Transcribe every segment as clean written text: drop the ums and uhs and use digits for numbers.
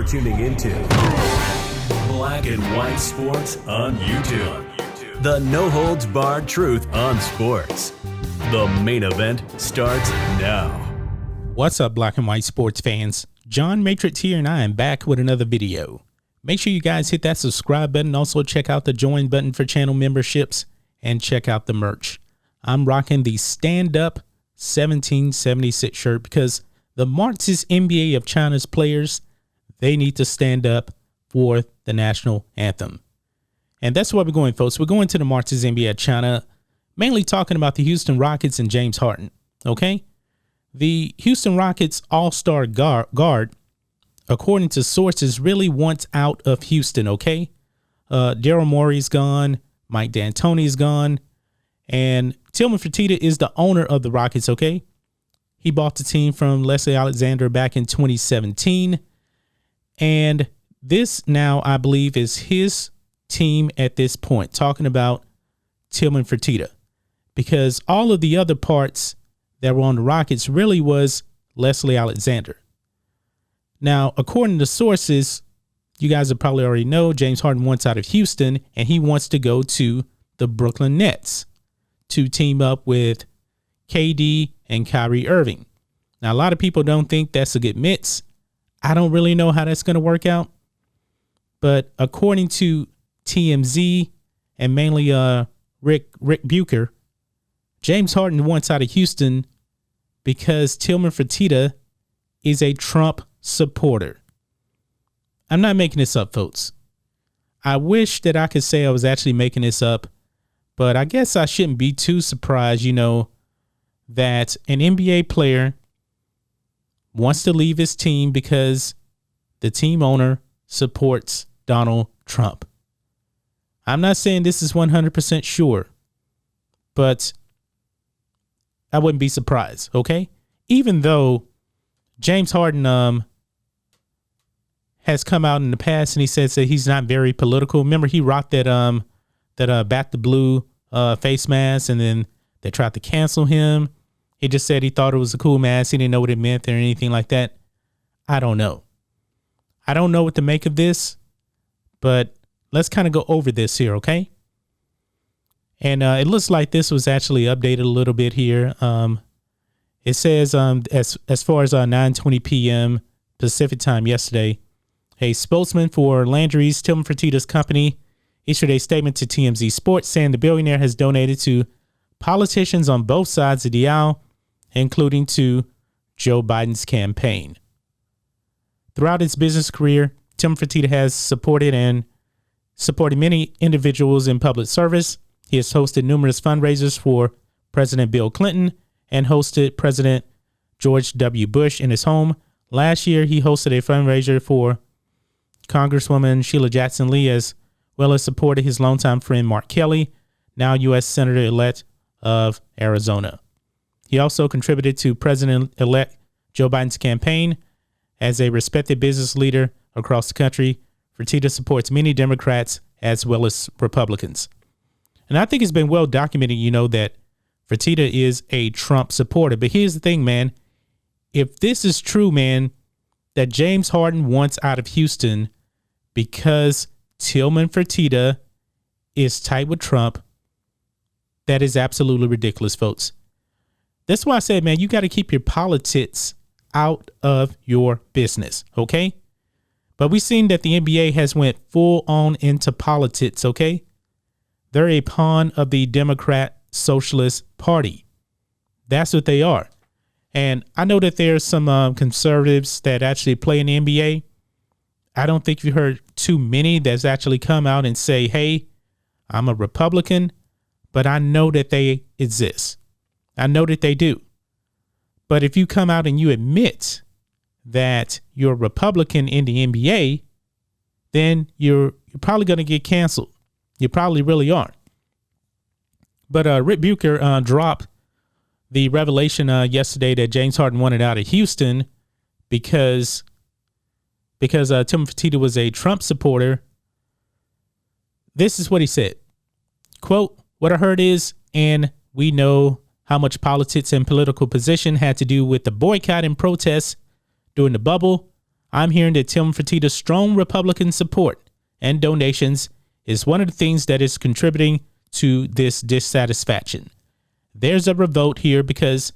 You're tuning into Black and White Sports on YouTube. The no-holds-barred truth on sports. The main event starts now. What's up, Black and White sports fans? John Matrix here, and I am back with another video. Make sure you guys hit that subscribe button. Also, check out the join button for channel memberships and check out the merch. I'm rocking the Stand Up 1776 shirt because the Marxist NBA of China's players, they need to stand up for the national anthem. And that's where we're going, folks. We're going to the Marxist NBA of China, mainly talking about the Houston Rockets and James Harden. Okay? The Houston Rockets all-star guard, according to sources, really wants out of Houston. Okay? Daryl Morey's gone. Mike D'Antoni's gone. And Tilman Fertitta is the owner of the Rockets. Okay? He bought the team from Leslie Alexander back in 2017. And this now, I believe, is his team at this point, talking about Tilman Fertitta, because all of the other parts that were on the Rockets really was Leslie Alexander. Now, according to sources, you guys have probably already know James Harden wants out of Houston and he wants to go to the Brooklyn Nets to team up with KD and Kyrie Irving. Now, a lot of people don't think that's a good mix. I don't really know how that's going to work out. But according to TMZ and mainly Rick Bucher, James Harden wants out of Houston because Tilman Fertitta is a Trump supporter. I'm not making this up, folks. I wish that I could say I was actually making this up, but I guess I shouldn't be too surprised, that an NBA player wants to leave his team because the team owner supports Donald Trump. I'm not saying this is 100% sure, but I wouldn't be surprised, okay? Even though James Harden has come out in the past and he says that he's not very political. Remember, he rocked that Back to Blue face mask, and then they tried to cancel him. He just said he thought it was a cool mask. He didn't know what it meant or anything like that. I don't know. I don't know what to make of this, but let's kind of go over this here, okay? And it looks like this was actually updated a little bit here. It says as far as 9:20 p.m. Pacific time yesterday, a spokesman for Landry's, Tilman Fertitta's company, issued a statement to TMZ Sports saying the billionaire has donated to politicians on both sides of the aisle, including to Joe Biden's campaign. Throughout his business career, Tilman Fertitta has supported many individuals in public service. He has hosted numerous fundraisers for President Bill Clinton and hosted President George W. Bush in his home. Last year, he hosted a fundraiser for Congresswoman Sheila Jackson Lee, as well as supported his longtime friend Mark Kelly, now U.S. Senator-elect of Arizona. He also contributed to President-elect Joe Biden's campaign. As a respected business leader across the country, Fertitta supports many Democrats as well as Republicans. And I think it's been well documented, that Fertitta is a Trump supporter. But here's the thing, man. If this is true, man, that James Harden wants out of Houston because Tilman Fertitta is tight with Trump, that is absolutely ridiculous, folks. That's why I said, man, you got to keep your politics out of your business, okay? But we've seen that the NBA has went full on into politics, okay? They're a pawn of the Democrat Socialist Party. That's what they are. And I know that there's some conservatives that actually play in the NBA. I don't think you've heard too many that's actually come out and say, hey, I'm a Republican, but I know that they exist. I know that they do. But if you come out and you admit that you're a Republican in the NBA, then you're probably going to get canceled. You probably really are. But Rick Bucher dropped the revelation yesterday that James Harden wanted out of Houston because Tilman Fertitta was a Trump supporter. This is what he said. Quote, what I heard is, and we know how much politics and political position had to do with the boycott and protests during the bubble. I'm hearing that Tilman Fertitta's strong Republican support and donations is one of the things that is contributing to this dissatisfaction. There's a revolt here because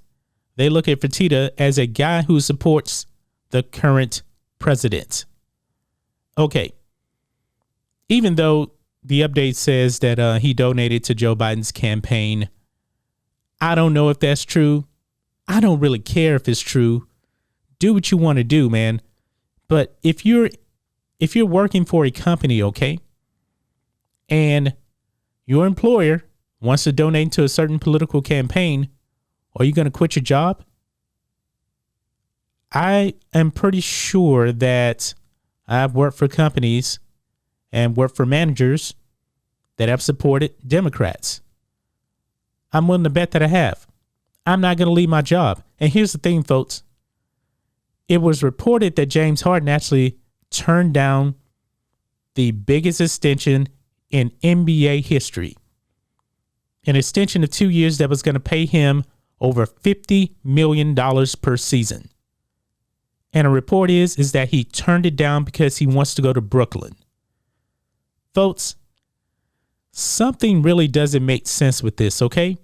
they look at Fertitta as a guy who supports the current president. Okay. Even though the update says that he donated to Joe Biden's campaign, I don't know if that's true. I don't really care if it's true. Do what you want to do, man. But if you're working for a company, okay, and your employer wants to donate to a certain political campaign, are you going to quit your job? I am pretty sure that I've worked for companies and worked for managers that have supported Democrats. I'm willing to bet that I have. I'm not going to leave my job. And here's the thing, folks. It was reported that James Harden actually turned down the biggest extension in NBA history. An extension of 2 years that was going to pay him over $50 million per season. And a report is that he turned it down because he wants to go to Brooklyn. Folks, something really doesn't make sense with this, okay?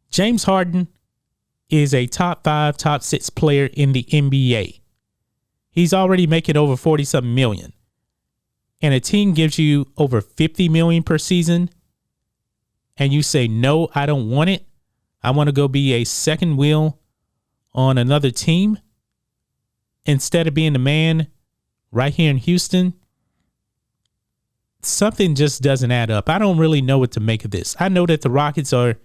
James Harden is a top 5, top 6 player in the NBA. He's already making over 40-something million. And a team gives you over $50 million per season, and you say, no, I don't want it. I want to go be a second wheel on another team instead of being the man right here in Houston. Something just doesn't add up. I don't really know what to make of this. I know that the Rockets are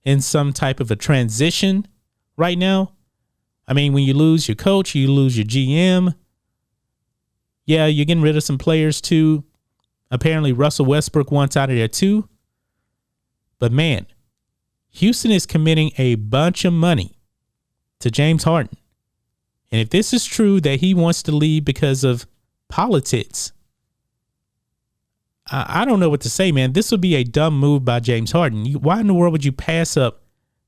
in some type of a transition right now. I mean, when you lose your coach, you lose your GM. Yeah, you're getting rid of some players too. Apparently Russell Westbrook wants out of there too. But man, Houston is committing a bunch of money to James Harden. And if this is true that he wants to leave because of politics, I don't know what to say, man. This would be a dumb move by James Harden. Why in the world would you pass up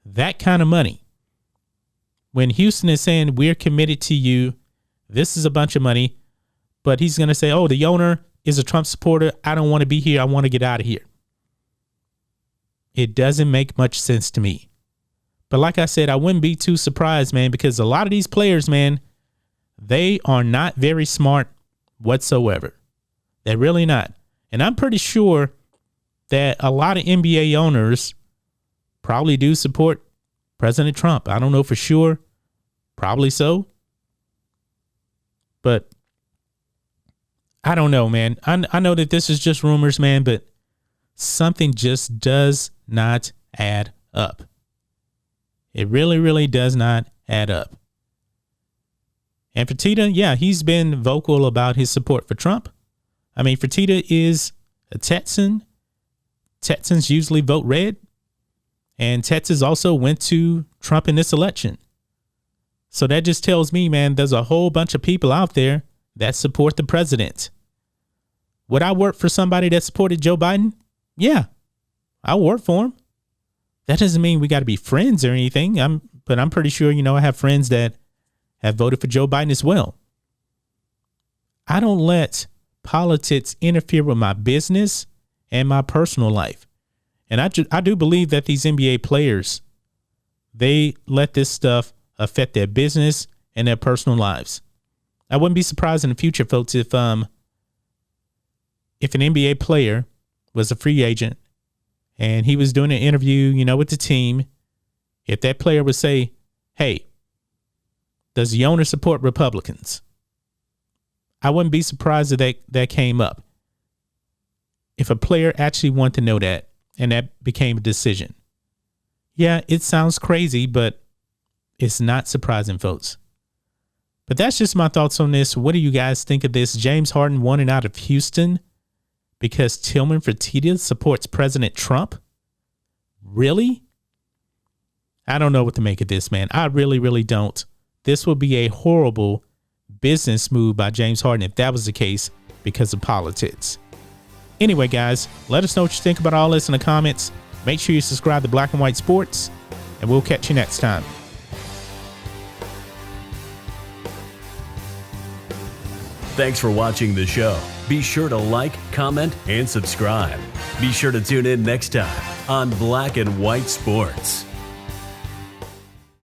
that kind of money when Houston is saying we're committed to you? This is a bunch of money, but he's going to say, oh, the owner is a Trump supporter. I don't want to be here. I want to get out of here. It doesn't make much sense to me. But like I said, I wouldn't be too surprised, man, because a lot of these players, man, they are not very smart whatsoever. They're really not. And I'm pretty sure that a lot of NBA owners probably do support President Trump. I don't know for sure. Probably so. But I don't know, man. I know that this is just rumors, man, but something just does not add up. It really, really does not add up. And Fertitta, yeah, he's been vocal about his support for Trump. I mean, Fertitta is a Texan. Texans usually vote red. And Texas also went to Trump in this election. So that just tells me, man, there's a whole bunch of people out there that support the president. Would I work for somebody that supported Joe Biden? Yeah, I'll work for him. That doesn't mean we got to be friends or anything. But I'm pretty sure, I have friends that have voted for Joe Biden as well. I don't let politics interfere with my business and my personal life. And I do believe that these NBA players, they let this stuff affect their business and their personal lives. I wouldn't be surprised in the future, folks, if an NBA player was a free agent and he was doing an interview, with the team, if that player would say, hey, does the owner support Republicans? I wouldn't be surprised if that came up. If a player actually wanted to know that and that became a decision. Yeah, it sounds crazy, but it's not surprising, folks. But that's just my thoughts on this. What do you guys think of this? James Harden wanted out of Houston because Tilman Fertitta supports President Trump? Really? I don't know what to make of this, man. I really, really don't. This would be a horrible business move by James Harden if that was the case because of politics. Anyway, guys, let us know what you think about all this in the comments. Make sure you subscribe to Black and White Sports, and we'll catch you next time. Thanks for watching the show. Be sure to like, comment, and subscribe. Be sure to tune in next time on Black and White Sports.